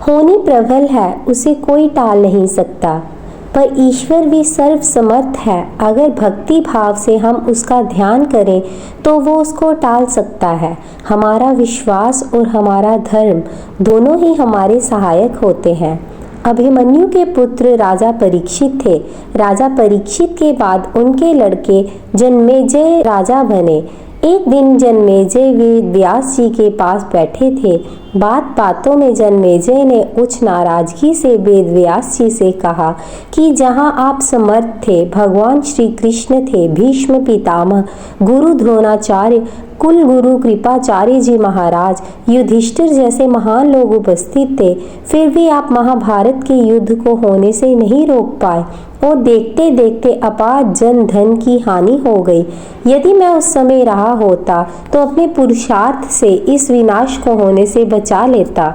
होनी प्रबल है, उसे कोई टाल नहीं सकता, पर ईश्वर भी सर्वसमर्थ है। अगर भक्ति भाव से हम उसका ध्यान करें तो वो उसको टाल सकता है। हमारा विश्वास और हमारा धर्म दोनों ही हमारे सहायक होते हैं। अभिमन्यु के पुत्र राजा परीक्षित थे। राजा परीक्षित के बाद उनके लड़के जन्मेजय राजा बने। एक दिन जन्मेजय वेद व्यास जी के पास बैठे थे। बात बातों में जन्मेजय ने उच्च नाराजगी से वेद व्यास जी से कहा कि जहां आप समर्थ थे, भगवान श्री कृष्ण थे, भीष्म पितामह, गुरु द्रोणाचार्य, कुल गुरु कृपाचार्य जी महाराज, युधिष्ठिर जैसे महान लोग उपस्थित थे, फिर भी आप महाभारत के युद्ध को होने से नहीं रोक पाए और देखते देखते अपार जन धन की हानि हो गई। यदि मैं उस समय रहा होता तो अपने पुरुषार्थ से इस विनाश को होने से बचा लेता।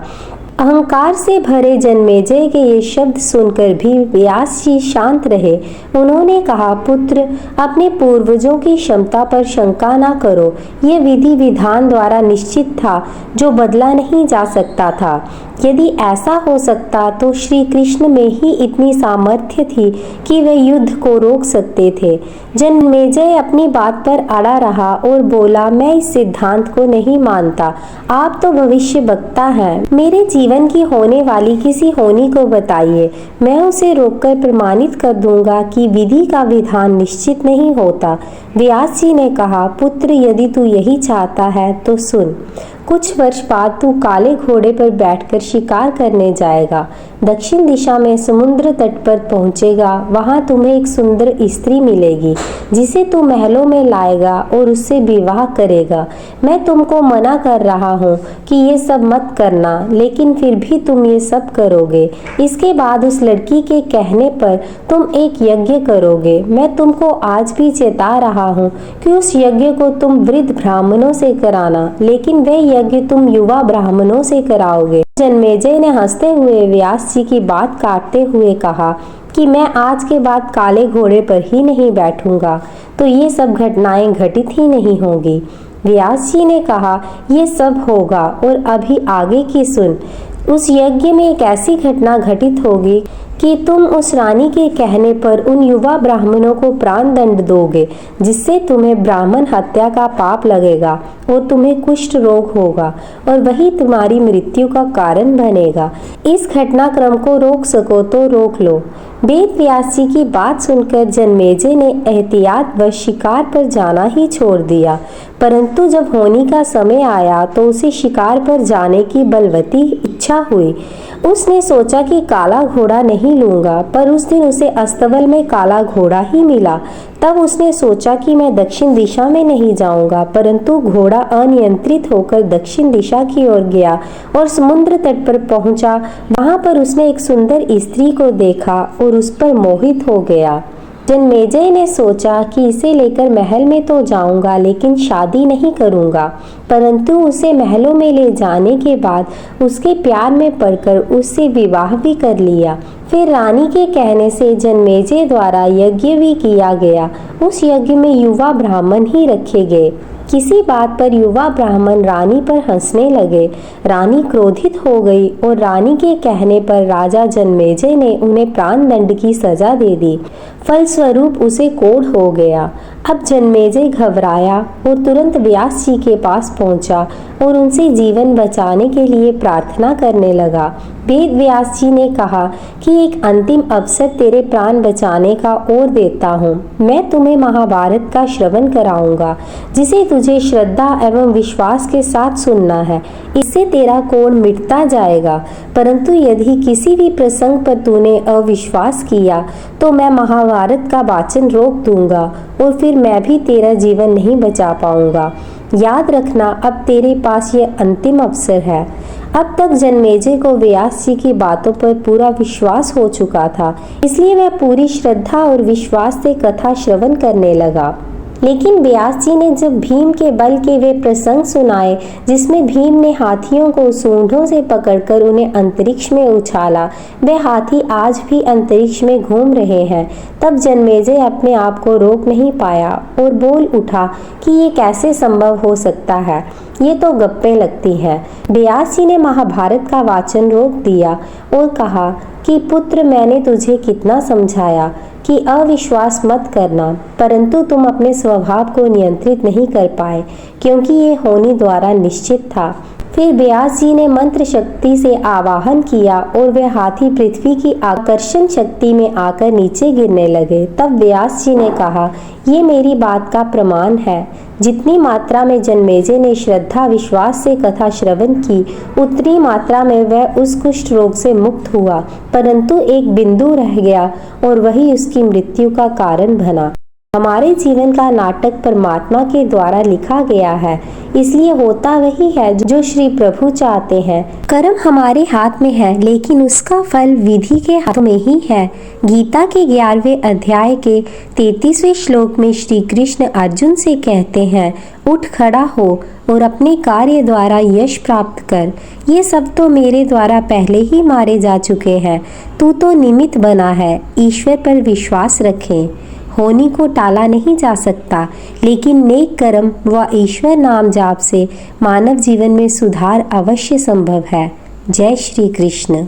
अहंकार से भरे जन्मेजय के ये शब्द सुनकर भी व्यास जी शांत रहे। उन्होंने कहा, पुत्र, अपने पूर्वजों की क्षमता पर शंका ना करो। ये विधि विधान द्वारा निश्चित था जो बदला नहीं जा सकता था। यदि ऐसा हो सकता तो श्री कृष्ण में ही इतनी सामर्थ्य थी कि वे युद्ध को रोक सकते थे। जन्मेजय अपनी बात पर अड़ा रहा और बोला, मैं इस सिद्धांत को नहीं मानता। आप तो भविष्य वक्ता हैं। मेरे जीवन की होने वाली किसी होनी को बताइए, मैं उसे रोककर प्रमाणित कर दूंगा कि विधि का विधान निश्चित नहीं होता। व्यास जी ने कहा, पुत्र, यदि तू यही चाहता है तो सुन। कुछ वर्ष बाद तू काले घोड़े पर बैठकर शिकार करने जाएगा। दक्षिण दिशा में समुद्र तट पर पहुंचेगा। वहां तुम्हें एक सुंदर स्त्री मिलेगी जिसे तू महलों में लाएगा और उससे विवाह करेगा। मैं तुमको मना कर रहा हूँ कि ये सब मत करना, लेकिन फिर भी तुम ये सब करोगे। इसके बाद उस लड़की के कहने पर तुम एक यज्ञ करोगे। मैं तुमको आज भी चेता रहा हूँ कि उस यज्ञ को तुम वृद्ध ब्राह्मणों से कराना, लेकिन वह यज्ञ तुम युवा ब्राह्मणों से कराओगे। जन्मेजय ने हंसते हुए व्यास जी की बात काटते हुए कहा कि मैं आज के बाद काले घोड़े पर ही नहीं बैठूंगा तो ये सब घटनाएं घटित ही नहीं होंगी। व्यास जी ने कहा, ये सब होगा, और अभी आगे की सुन। उस यज्ञ में एक ऐसी घटना घटित होगी कि तुम उस रानी के कहने पर उन युवा ब्राह्मणों को प्राण दंड दोगे, जिससे तुम्हें ब्राह्मण हत्या का पाप लगेगा और तुम्हें कुष्ठ रोग होगा और वही तुम्हारी मृत्यु का कारण बनेगा। इस घटनाक्रम को रोक सको तो रोक लो। वेद व्यास जी की बात सुनकर जन्मेजय ने एहतियात व शिकार पर जाना ही छोड़ दिया, परंतु जब होनी का समय आया तो उसे शिकार पर जाने की बलवती इच्छा हुई। उसने सोचा कि काला घोड़ा नहीं लूंगा, पर उस दिन उसे अस्तबल में काला घोड़ा ही मिला। तब उसने सोचा कि मैं दक्षिण दिशा में नहीं जाऊंगा, परंतु घोड़ा अनियंत्रित होकर दक्षिण दिशा की ओर गया और समुद्र तट पर पहुंचा। वहां पर उसने एक सुंदर स्त्री को देखा और उस पर मोहित हो गया। जन्मेजय ने सोचा कि इसे लेकर महल में तो जाऊंगा, लेकिन शादी नहीं करूंगा, परंतु उसे महलों में ले जाने के बाद उसके प्यार में पड़कर उससे विवाह भी कर लिया। फिर रानी के कहने से जन्मेजय द्वारा यज्ञ भी किया गया। उस यज्ञ में युवा ब्राह्मण ही रखे गए। किसी बात पर युवा ब्राह्मण रानी पर हंसने लगे। रानी क्रोधित हो गई और रानी के कहने पर राजा जन्मेजय ने उन्हें प्राण दंड की सजा दे दी। फलस्वरूप उसे कोढ़ हो गया। अब जन्मेजय घबराया और तुरंत व्यास जी के पास पहुंचा और उनसे जीवन बचाने के लिए प्रार्थना करने लगा। वेद व्यास जी ने कहा कि एक अंतिम अवसर तेरे प्राण बचाने का और देता हूँ। मैं तुम्हें महाभारत का श्रवण कराऊंगा, जिसे तुझे श्रद्धा एवं विश्वास के साथ सुनना है। इससे तेरा कोढ़ मिटता जाएगा, परंतु यदि किसी भी प्रसंग पर तूने अविश्वास किया तो मैं महाभारत का वाचन रोक दूंगा और फिर मैं भी तेरा जीवन नहीं बचा पाऊंगा। याद रखना, अब तेरे पास ये अंतिम अवसर है। अब तक जन्मेजय को व्यास जी की बातों पर पूरा विश्वास हो चुका था, इसलिए वह पूरी श्रद्धा और विश्वास से कथा श्रवण करने लगा। लेकिन व्यास जी ने जब भीम के बल के वे प्रसंग सुनाए जिसमें भीम ने हाथियों को सूंडों से पकड़कर उन्हें अंतरिक्ष में उछाला, वे हाथी आज भी अंतरिक्ष में घूम रहे हैं, तब जन्मेजय अपने आप को रोक नहीं पाया और बोल उठा कि ये कैसे संभव हो सकता है। ये तो गप्पे लगती है। व्यास जी ने महाभारत का वाचन रोक दिया और कहा कि पुत्र, मैंने तुझे कितना समझाया कि अविश्वास मत करना, परंतु तुम अपने स्वभाव को नियंत्रित नहीं कर पाए, क्योंकि ये होनी द्वारा निश्चित था। फिर व्यास जी ने मंत्र शक्ति से आवाहन किया और वे हाथी पृथ्वी की आकर्षण शक्ति में आकर नीचे गिरने लगे। तब व्यास जी ने कहा, ये मेरी बात का प्रमाण है। जितनी मात्रा में जन्मेजय ने श्रद्धा विश्वास से कथा श्रवण की, उतनी मात्रा में वह उस कुष्ठ रोग से मुक्त हुआ, परंतु एक बिंदु रह गया और वही उसकी मृत्यु का कारण बना। हमारे जीवन का नाटक परमात्मा के द्वारा लिखा गया है, इसलिए होता वही है जो श्री प्रभु चाहते हैं। कर्म हमारे हाथ में है, लेकिन उसका फल विधि के हाथ में ही है। गीता के 11वें अध्याय के 33वें श्लोक में श्री कृष्ण अर्जुन से कहते हैं, उठ खड़ा हो और अपने कार्य द्वारा यश प्राप्त कर। ये सब तो मेरे द्वारा पहले ही मारे जा चुके हैं, तू तो निमित्त बना है। ईश्वर पर विश्वास रखें। होनी को टाला नहीं जा सकता, लेकिन नेक कर्म व ईश्वर नाम जाप से मानव जीवन में सुधार अवश्य संभव है। जय श्री कृष्ण।